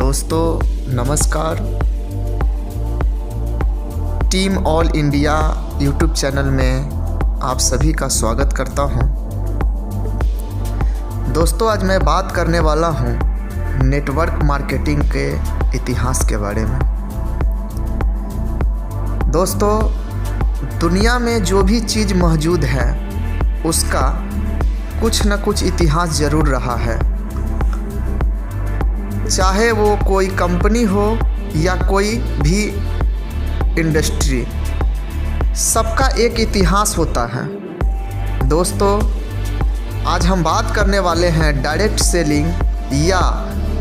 दोस्तों नमस्कार। Team all India YouTube channel में आप सभी का स्वागत करता हूं। दोस्तों आज मैं बात करने वाला हूं नेटवर्क मार्केटिंग के इतिहास के बारे में। दोस्तों दुनिया में जो भी चीज़ मौजूद है उसका कुछ न कुछ इतिहास ज़रूर रहा है, चाहे वो कोई कंपनी हो या कोई भी इंडस्ट्री, सबका एक इतिहास होता है। दोस्तों आज हम बात करने वाले हैं डायरेक्ट सेलिंग या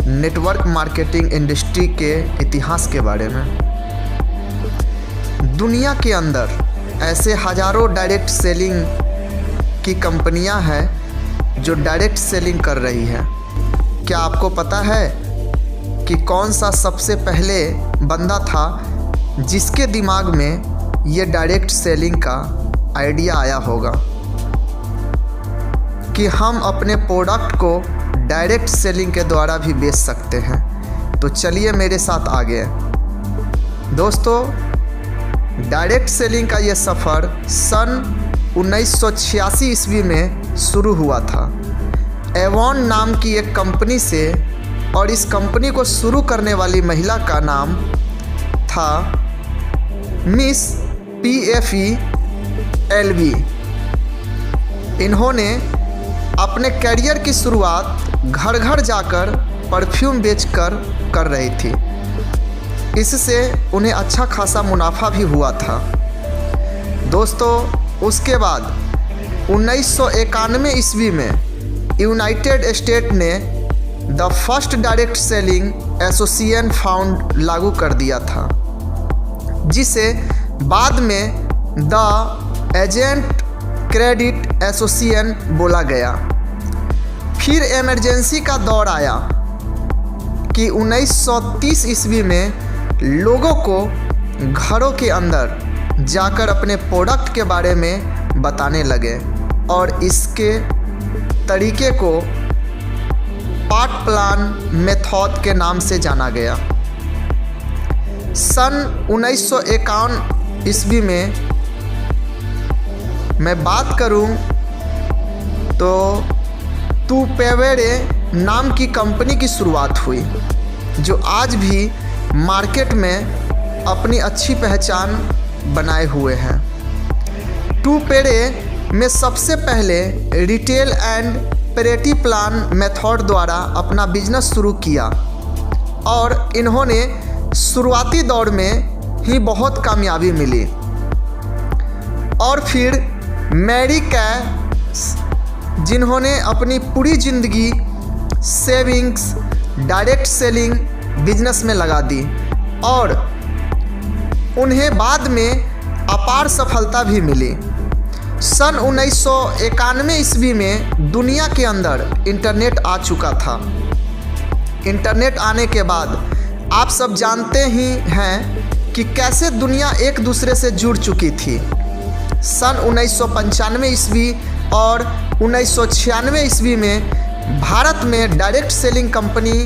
नेटवर्क मार्केटिंग इंडस्ट्री के इतिहास के बारे में। दुनिया के अंदर ऐसे हज़ारों डायरेक्ट सेलिंग की कंपनियां हैं जो डायरेक्ट सेलिंग कर रही है। क्या आपको पता है कि कौन सा सबसे पहले बंदा था जिसके दिमाग में ये डायरेक्ट सेलिंग का आइडिया आया होगा कि हम अपने प्रोडक्ट को डायरेक्ट सेलिंग के द्वारा भी बेच सकते हैं? तो चलिए मेरे साथ आगे। दोस्तों डायरेक्ट सेलिंग का ये सफ़र सन 1986 ईस्वी में शुरू हुआ था एवॉन नाम की एक कंपनी से, और इस कंपनी को शुरू करने वाली महिला का नाम था मिस PFE LV। इन्होंने अपने करियर की शुरुआत घर घर जाकर परफ्यूम बेचकर कर रही थी। इससे उन्हें अच्छा खासा मुनाफा भी हुआ था। दोस्तों उसके बाद 1991 ईस्वी में यूनाइटेड स्टेट ने the first direct selling association found लागू कर दिया था, जिसे बाद में द एजेंट क्रेडिट एसोसिएशन बोला गया। फिर इमरजेंसी का दौर आया कि 1930 ईस्वी में लोगों को घरों के अंदर जाकर अपने प्रोडक्ट के बारे में बताने लगे और इसके तरीके को पार्ट प्लान मेथड के नाम से जाना गया। सन 1951 ईस्वी में मैं बात करूं तो टूपेवेरे नाम की कंपनी की शुरुआत हुई, जो आज भी मार्केट में अपनी अच्छी पहचान बनाए हुए हैं। टूपेरे में सबसे पहले रिटेल एंड पेरेटी प्लान मेथड द्वारा अपना बिजनेस शुरू किया और इन्होंने शुरुआती दौर में ही बहुत कामयाबी मिली। और फिर मैरी कैश, जिन्होंने अपनी पूरी ज़िंदगी सेविंग्स डायरेक्ट सेलिंग बिजनेस में लगा दी और उन्हें बाद में अपार सफलता भी मिली। सन 1991 ईस्वी में दुनिया के अंदर इंटरनेट आ चुका था। इंटरनेट आने के बाद आप सब जानते ही हैं कि कैसे दुनिया एक दूसरे से जुड़ चुकी थी। सन 1995 ईस्वी और 1996 ईस्वी में भारत में डायरेक्ट सेलिंग कंपनी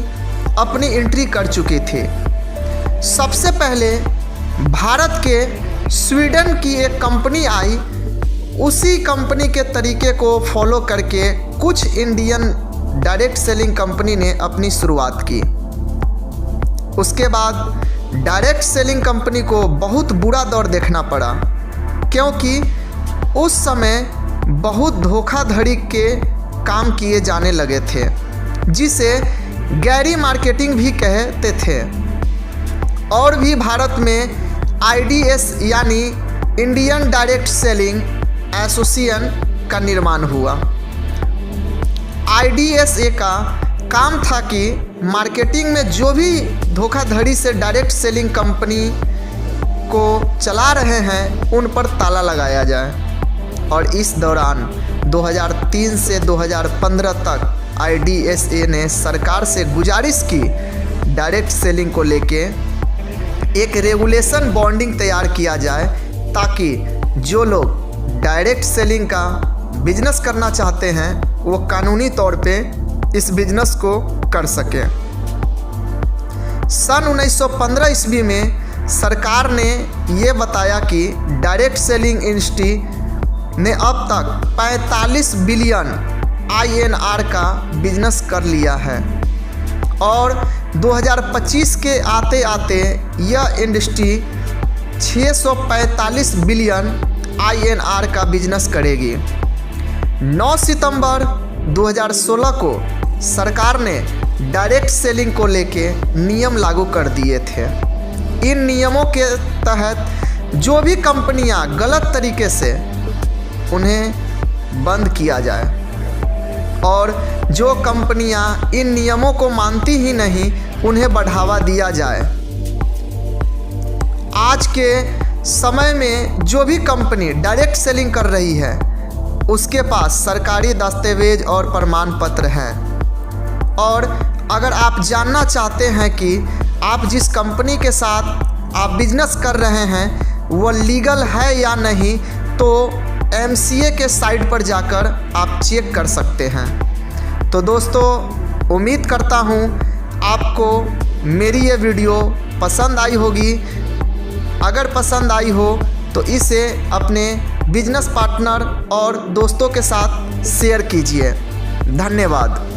अपनी एंट्री कर चुकी थी। सबसे पहले भारत के स्वीडन की एक कंपनी आई। उसी कंपनी के तरीके को फॉलो करके कुछ इंडियन डायरेक्ट सेलिंग कंपनी ने अपनी शुरुआत की। उसके बाद डायरेक्ट सेलिंग कंपनी को बहुत बुरा दौर देखना पड़ा, क्योंकि उस समय बहुत धोखाधड़ी के काम किए जाने लगे थे, जिसे गैरी मार्केटिंग भी कहते थे। और भी भारत में IDS यानी इंडियन डायरेक्ट सेलिंग एसोसिएशन का निर्माण हुआ। IDSA का काम था कि मार्केटिंग में जो भी धोखाधड़ी से डायरेक्ट सेलिंग कंपनी को चला रहे हैं उन पर ताला लगाया जाए। और इस दौरान 2003 से 2015 तक IDSA ने सरकार से गुजारिश की डायरेक्ट सेलिंग को लेके एक रेगुलेशन बॉन्डिंग तैयार किया जाए, ताकि जो लोग डायरेक्ट सेलिंग का बिजनेस करना चाहते हैं वो कानूनी तौर पे इस बिजनेस को कर सकें। सन 1915 ईस्वी में सरकार ने ये बताया कि डायरेक्ट सेलिंग इंडस्ट्री ने अब तक 45 बिलियन INR का बिजनेस कर लिया है और 2025 के आते आते यह इंडस्ट्री 645 बिलियन INR का बिजनेस करेगी। 9 सितंबर 2016 को सरकार ने डायरेक्ट सेलिंग को लेके नियम लागू कर दिए थे। इन नियमों के तहत जो भी कंपनियां गलत तरीके से उन्हें बंद किया जाए और जो कंपनियां इन नियमों को मानती ही नहीं उन्हें बढ़ावा दिया जाए। आज के समय में जो भी कंपनी डायरेक्ट सेलिंग कर रही है उसके पास सरकारी दस्तावेज और प्रमाण पत्र हैं और अगर आप जानना चाहते हैं कि आप जिस कंपनी के साथ आप बिजनेस कर रहे हैं वो लीगल है या नहीं तो MCA के साइट पर जाकर आप चेक कर सकते हैं। तो दोस्तों उम्मीद करता हूँ आपको मेरी ये वीडियो पसंद आई होगी। अगर पसंद आई हो तो इसे अपने बिजनेस पार्टनर और दोस्तों के साथ शेयर कीजिए। धन्यवाद।